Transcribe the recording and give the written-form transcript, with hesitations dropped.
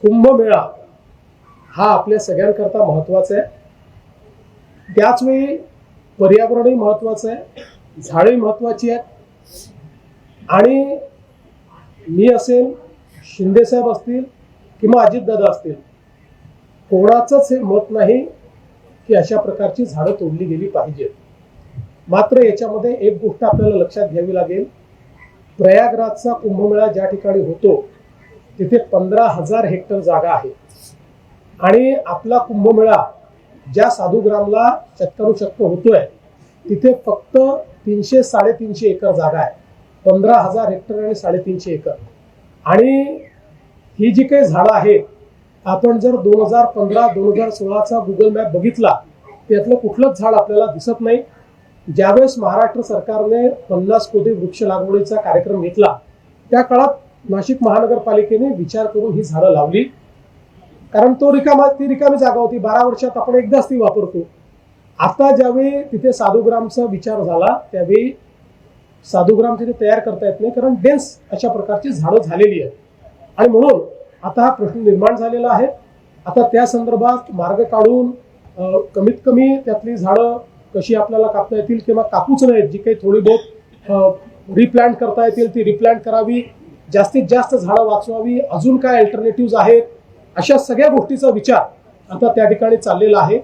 कुंभमेळा हा आपल्या सगळ्यांकरता महत्त्वाचा आहे. त्याच वेळी पर्यावरणही महत्त्वाचं आहे, झाडे महत्त्वाची आहेत. आणि मी असेल, शिंदेसाहेब असतील किंवा अजितदादा असतील, कोणाचंच हे मत नाही की अशा प्रकारची झाडं तोडली गेली पाहिजेत. मात्र याच्यामध्ये एक गोष्ट आपल्याला लक्षात घ्यावी लागेल. प्रयागराजचा कुंभमेळा ज्या ठिकाणी होतो तिथे 15,000 हेक्टर जागा आहे आणि आपला कुंभमेळा ज्या साधुग्रामला शतकानुशतक होतोय तिथे फक्त 300-350 एकर जागा आहे. 15,000 हेक्टर आणि 350 एकर. आणि ही जी काही झाडं आहेत, आपण जर 2015-2016चा गुगल मॅप बघितला त्यातलं कुठलंच झाड आपल्याला दिसत नाही. ज्यावेळेस महाराष्ट्र सरकारने 50 कोटी वृक्ष लागवडीचा कार्यक्रम घेतला त्या काळात नाशिक महानगरपालिकेने विचार करून ही झाडं लावली. कारण ती रिकामी जागा होती. 12 वर्षात आपण एकदाच ती वापरतो. आता ज्यावेळी तिथे साधुग्रामचा विचार झाला त्यावेळी साधुग्राम तिथे तयार करता येत नाही, कारण डेन्स अशा प्रकारची झाडं झालेली आहेत. आणि म्हणून आता हा प्रश्न निर्माण झालेला आहे. आता त्या संदर्भात मार्ग काढून कमीत कमी त्यातली झाडं कशी आपल्याला कापता येतील किंवा कापूच नाहीत, जी काही थोडी बहुत रिप्लांट करता येतील ती रिप्लांट करावी, जास्तीत जास्त झाडं वाचवावी, अजून काय अल्टरनेटिव्ह आहेत, अशा सगळ्या गोष्टीचा विचार आता त्या ठिकाणी चाललेला आहे.